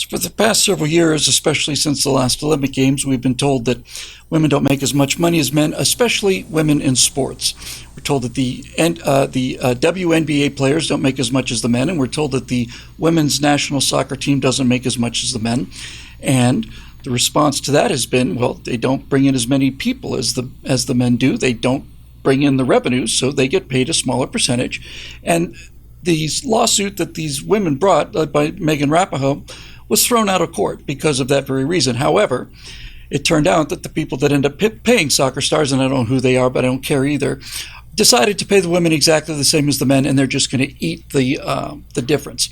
So for the past several years, especially since the last Olympic Games, we've been told that women don't make as much money as men, especially women in sports. We're told that the WNBA players don't make as much as the men, and we're told that the women's national soccer team doesn't make as much as the men. And the response to that has been, well, they don't bring in as many people as the men do. They don't bring in the revenues, so they get paid a smaller percentage. And the lawsuit that these women brought, led by Megan Rapinoe, was thrown out of court because of that very reason. However, it turned out that the people that end up paying soccer stars, and I don't know who they are, but I don't care either, decided to pay the women exactly the same as the men, and they're just going to eat the difference.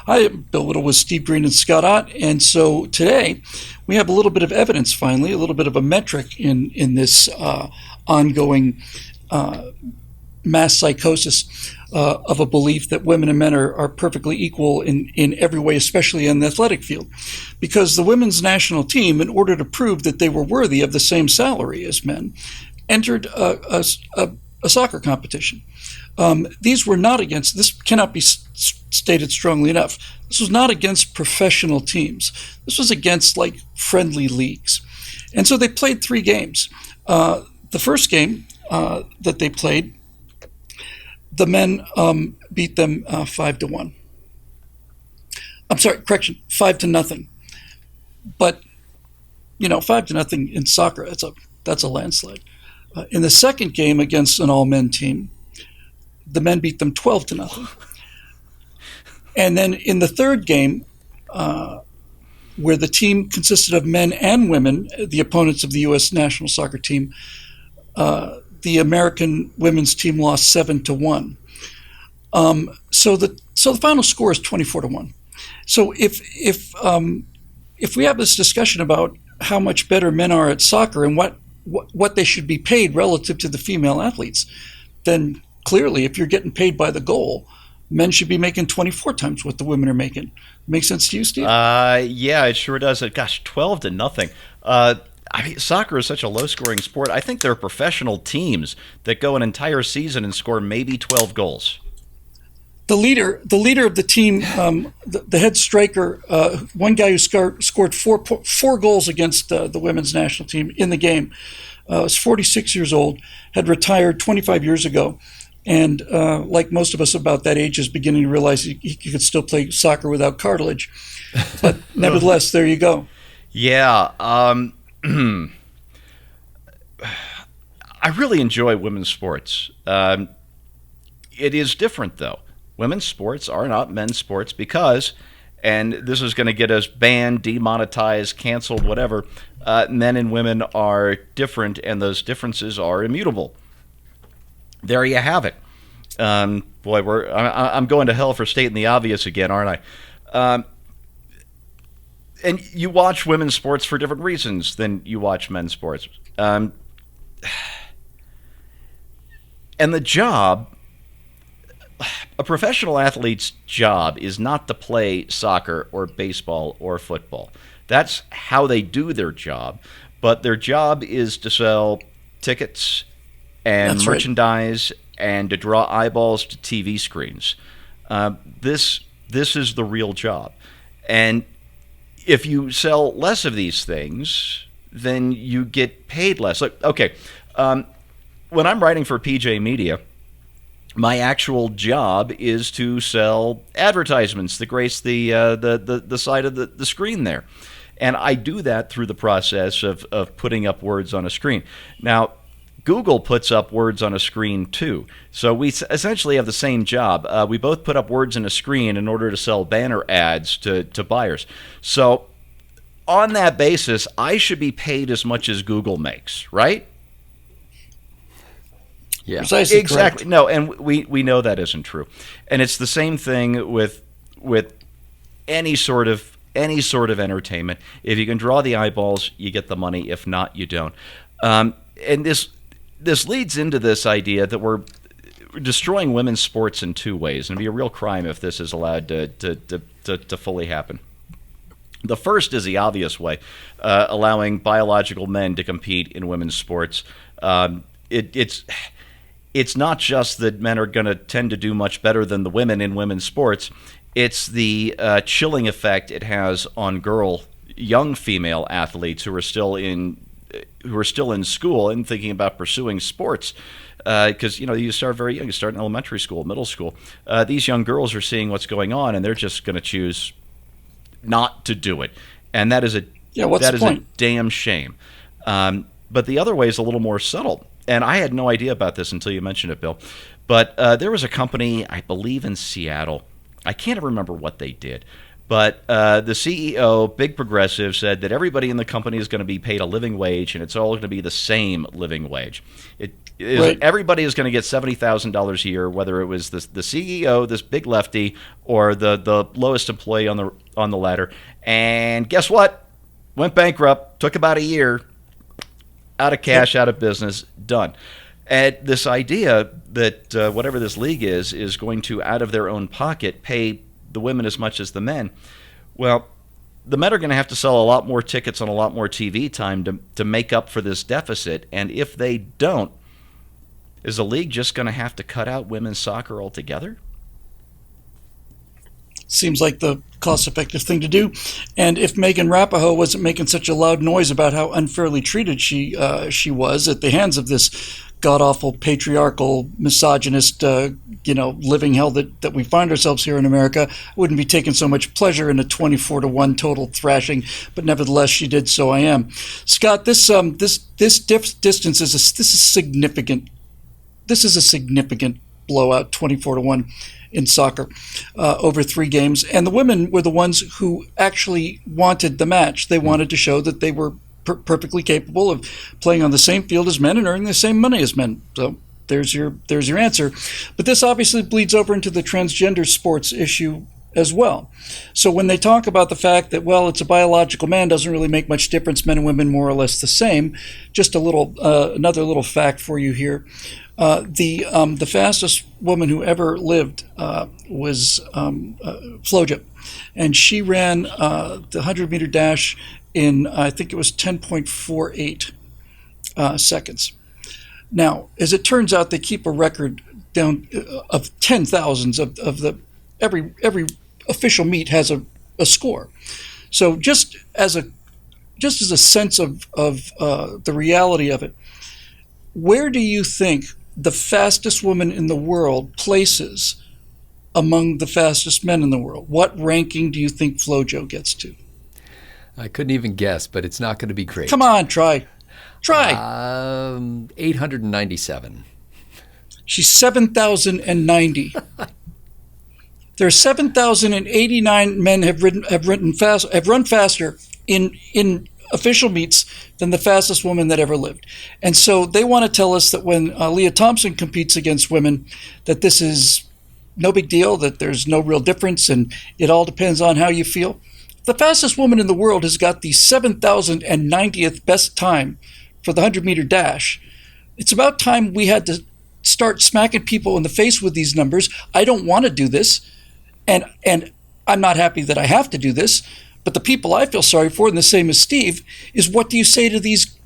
I am Bill Whittle with Steve Green and Scott Ott, and so today we have a little bit of evidence, finally, a little bit of a metric in this ongoing mass psychosis of a belief that women and men are perfectly equal in every way, especially in the athletic field. Because the women's national team, in order to prove that they were worthy of the same salary as men, entered a soccer competition. These were not against, this cannot be stated strongly enough, this was not against professional teams. This was against like friendly leagues. And so they played 3 games. The first game that they played, the men beat them 5-1. I'm sorry, correction, 5-0. But 5-0 in soccer, that's a landslide. In the second game against an all-men team, the men beat them 12-0. And then in the third game, where the team consisted of men and women, the opponents of the U.S. national soccer team, the American women's team lost 7-1. So the final score is 24-1. So if we have this discussion about how much better men are at soccer and what they should be paid relative to the female athletes, then clearly, if you're getting paid by the goal, men should be making 24 times what the women are making. Make sense to you, Steve? Yeah, it sure does. Gosh, 12-0. Soccer is such a low-scoring sport. I think there are professional teams that go an entire season and score maybe 12 goals. The leader of the team, the head striker, one guy who scored four goals against the women's national team in the game, was 46 years old, had retired 25 years ago, and like most of us about that age, is beginning to realize he could still play soccer without cartilage. But nevertheless, there you go. Yeah. I really enjoy women's sports. It is different, though. Women's sports are not men's sports because, and this is going to get us banned, demonetized, canceled, whatever, men and women are different, and those differences are immutable. There you have it. Boy, I'm going to hell for stating the obvious again, aren't I? And you watch women's sports for different reasons than you watch men's sports. And the job, a professional athlete's job is not to play soccer or baseball or football. That's how they do their job. But their job is to sell tickets and merchandise and to draw eyeballs to TV screens. This is the real job. And if you sell less of these things, then you get paid less. Like, okay, when I'm writing for PJ Media, my actual job is to sell advertisements that grace the side of the screen there. And I do that through the process of putting up words on a screen. Now, Google puts up words on a screen too. So we essentially have the same job. We both put up words on a screen in order to sell banner ads to buyers. So on that basis, I should be paid as much as Google makes, right? Yeah, precisely exactly. Correct. No, and we know that isn't true. And it's the same thing with any sort of entertainment. If you can draw the eyeballs, you get the money. If not, you don't. And this leads into this idea that we're destroying women's sports in 2 ways, and it'd be a real crime if this is allowed to fully happen. The first is the obvious way, allowing biological men to compete in women's sports. It's not just that men are going to tend to do much better than the women in women's sports. It's the chilling effect it has on young female athletes who are still in school and thinking about pursuing sports. Because you start very young, you start in elementary school, middle school. These young girls are seeing what's going on, and they're just going to choose not to do it, and that is a damn shame. But the other way is a little more subtle, and I had no idea about this until you mentioned it, Bill. But there was a company, I believe in Seattle. I can't remember what they did. But the CEO, big progressive, said that everybody in the company is going to be paid a living wage, and it's all going to be the same living wage. Right. Everybody is going to get $70,000 a year, whether it was the CEO, this big lefty, or the lowest employee on the ladder. And guess what? Went bankrupt. Took about a year. Out of cash, out of business, done. And this idea that whatever this league is going to, out of their own pocket, pay the women as much as the men. Well, the men are going to have to sell a lot more tickets and a lot more TV time to make up for this deficit. And if they don't, is the league just going to have to cut out women's soccer altogether? Seems like the cost-effective thing to do. And if Megan Rapinoe wasn't making such a loud noise about how unfairly treated she was at the hands of this god-awful, patriarchal, misogynist, living hell that we find ourselves here in America, I wouldn't be taking so much pleasure in a 24-1 total thrashing. But nevertheless, she did, so I am. Scott, this distance is significant. This is a significant blowout, 24-1 in soccer over 3 games. And the women were the ones who actually wanted the match. They wanted to show that they were perfectly capable of playing on the same field as men and earning the same money as men. So there's your answer. But this obviously bleeds over into the transgender sports issue as well. So when they talk about the fact that, well, it's a biological man, doesn't really make much difference, men and women more or less the same, just another little fact for you here. The fastest woman who ever lived was Floja, and she ran the 100-meter dash in, I think it was 10.48 seconds. Now, as it turns out, they keep a record down of 10,000s of the every official meet has a score. So just as a sense of the reality of it, where do you think the fastest woman in the world places among the fastest men in the world? What ranking do you think Flojo gets to? I couldn't even guess, but it's not going to be great. Come on, try. 897. She's 7,090. There are 7,089 men have run faster in official meets than the fastest woman that ever lived. And so they want to tell us that when Leah Thompson competes against women, that this is no big deal, that there's no real difference, and it all depends on how you feel. The fastest woman in the world has got the 7,090th best time for the 100-meter dash. It's about time we had to start smacking people in the face with these numbers. I don't want to do this, and I'm not happy that I have to do this. But the people I feel sorry for, and the same as Steve, is what do you say to these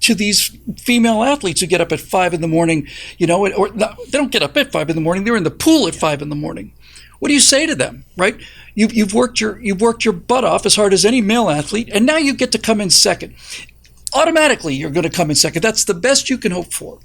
female athletes who get up at 5 in the morning? Or they don't get up at 5 in the morning. They're in the pool at 5 in the morning. What do you say to them, right? You've worked your butt off as hard as any male athlete, and now you get to come in second. Automatically, you're going to come in second. That's the best you can hope for.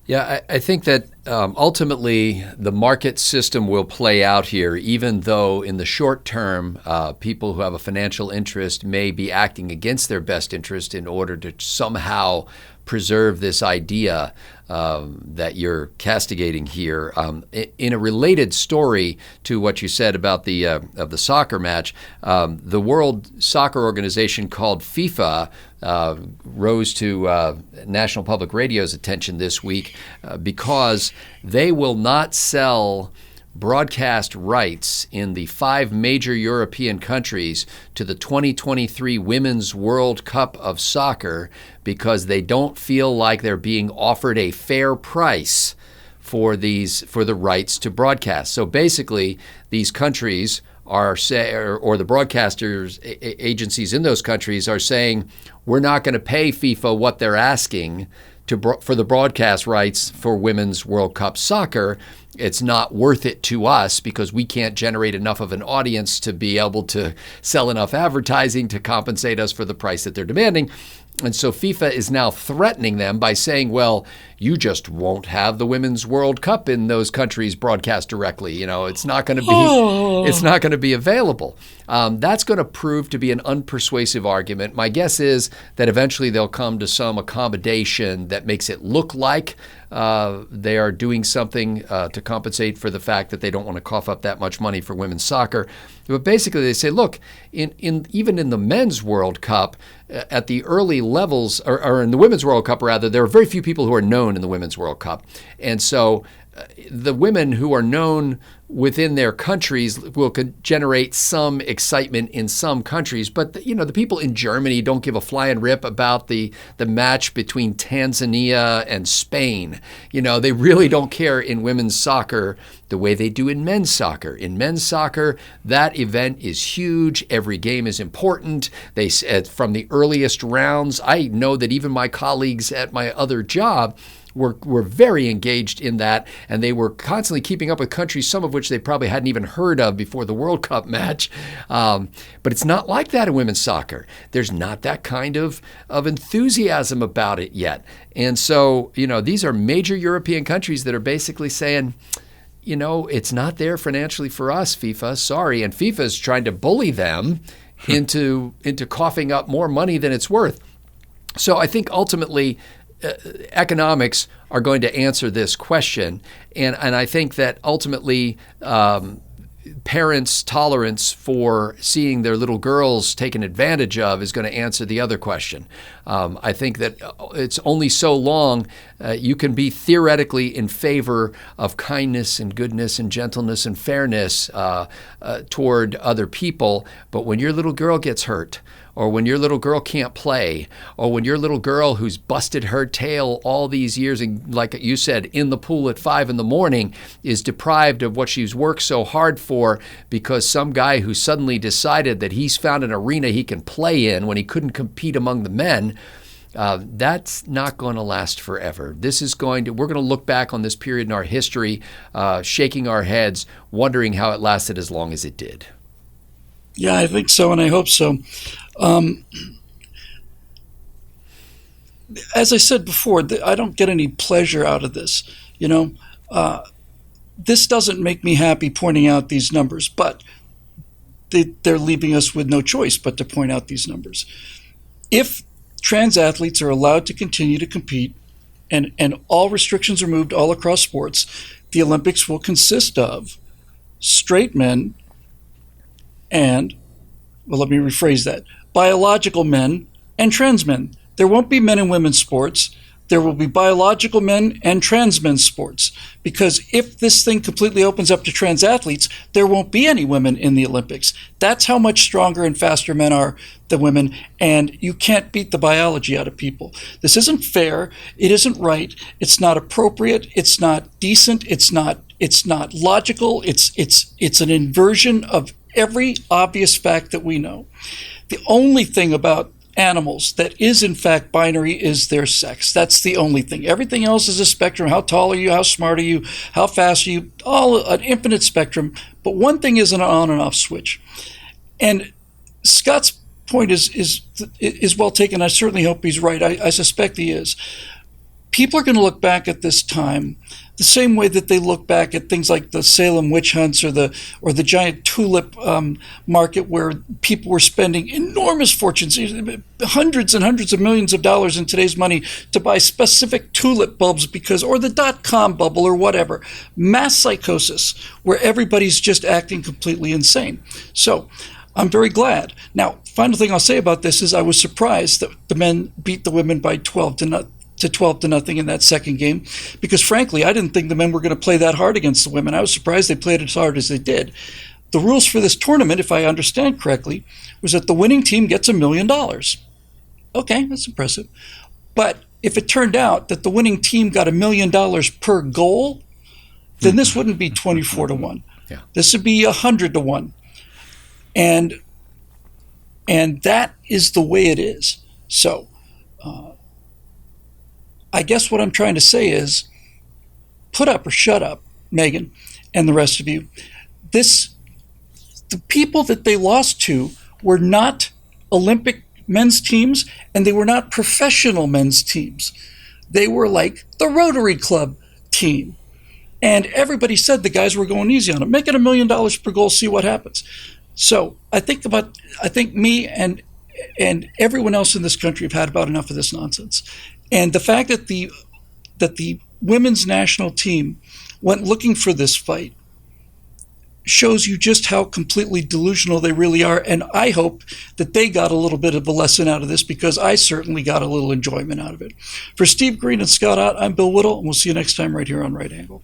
Yeah, I think that ultimately the market system will play out here, even though in the short term, people who have a financial interest may be acting against their best interest in order to somehow preserve this idea that you're castigating here. In a related story to what you said about the soccer match, the World Soccer Organization called FIFA rose to National Public Radio's attention this week because they will not sell broadcast rights in the 5 major European countries to the 2023 Women's World Cup of Soccer because they don't feel like they're being offered a fair price for the rights to broadcast. So basically, these countries or the broadcasters agencies in those countries are saying, we're not going to pay FIFA what they're asking for the broadcast rights for Women's World Cup soccer. It's not worth it to us because we can't generate enough of an audience to be able to sell enough advertising to compensate us for the price that they're demanding. And so FIFA is now threatening them by saying, well, you just won't have the Women's World Cup in those countries broadcast directly. You know, it's not going to be available. That's going to prove to be an unpersuasive argument. My guess is that eventually they'll come to some accommodation that makes it look like they are doing something to compensate for the fact that they don't want to cough up that much money for women's soccer. But basically they say, look, even in the Men's World Cup, at the early levels, or in the Women's World Cup rather, there are very few people who are known in the Women's World Cup. And so the women who are known within their countries will generate some excitement in some countries. But, the people in Germany don't give a flying rip about the match between Tanzania and Spain. They really don't care in women's soccer the way they do in men's soccer. In men's soccer, that event is huge. Every game is important. They said from the earliest rounds, I know that even my colleagues at my other job were very engaged in that, and they were constantly keeping up with countries, some of which they probably hadn't even heard of before the World Cup match. But it's not like that in women's soccer. There's not that kind of enthusiasm about it yet. And so, these are major European countries that are basically saying, it's not there financially for us, FIFA, sorry. And FIFA is trying to bully them into coughing up more money than it's worth. So I think ultimately, economics are going to answer this question, and I think that ultimately parents' tolerance for seeing their little girls taken advantage of is going to answer the other question. I think that it's only so long you can be theoretically in favor of kindness and goodness and gentleness and fairness toward other people, but when your little girl gets hurt, or when your little girl can't play, or when your little girl who's busted her tail all these years and, like you said, in the pool at 5 a.m. is deprived of what she's worked so hard for because some guy who suddenly decided that he's found an arena he can play in when he couldn't compete among the men, that's not going to last forever. We're going to look back on this period in our history, shaking our heads, wondering how it lasted as long as it did. Yeah, I think so, and I hope so. As I said before, I don't get any pleasure out of this. This doesn't make me happy pointing out these numbers, but they're leaving us with no choice but to point out these numbers. If trans athletes are allowed to continue to compete and all restrictions are removed all across sports, the Olympics will consist of straight men and, let me rephrase that, biological men and trans men. There won't be men and women's sports. There will be biological men and trans men's sports. Because if this thing completely opens up to trans athletes, there won't be any women in the Olympics. That's how much stronger and faster men are than women. And you can't beat the biology out of people. This isn't fair. It isn't right. It's not appropriate. It's not decent. It's not logical. It's an inversion of every obvious fact that we know. The only thing about animals that is in fact binary is their sex. That's the only thing. Everything else is a spectrum. How tall are you? How smart are you? How fast are you? All an infinite spectrum. But one thing is an on and off switch. And Scott's point is well taken. I certainly hope he's right. I suspect he is. People are going to look back at this time the same way that they look back at things like the Salem witch hunts or the giant tulip market where people were spending enormous fortunes, hundreds and hundreds of millions of dollars in today's money to buy specific tulip bulbs or the .com bubble or whatever. Mass psychosis where everybody's just acting completely insane. So I'm very glad. Now, final thing I'll say about this is I was surprised that the men beat the women by 12 to nothing in that second game, because frankly, I didn't think the men were going to play that hard against the women. I was surprised they played as hard as they did. The rules for this tournament, if I understand correctly, was that the winning team gets $1 million. Okay, that's impressive. But if it turned out that the winning team got $1 million per goal, then this wouldn't be 24 to 1. Yeah. This would be 100 to 1. And that is the way it is. So, I guess what I'm trying to say is put up or shut up, Megan, and the rest of you. The people that they lost to were not Olympic men's teams, and they were not professional men's teams. They were like the Rotary Club team. And everybody said the guys were going easy on them. Make it $1 million per goal, see what happens. So I think me and everyone else in this country have had about enough of this nonsense. And the fact that the women's national team went looking for this fight shows you just how completely delusional they really are. And I hope that they got a little bit of a lesson out of this, because I certainly got a little enjoyment out of it. For Steve Green and Scott Ott, I'm Bill Whittle, and we'll see you next time right here on Right Angle.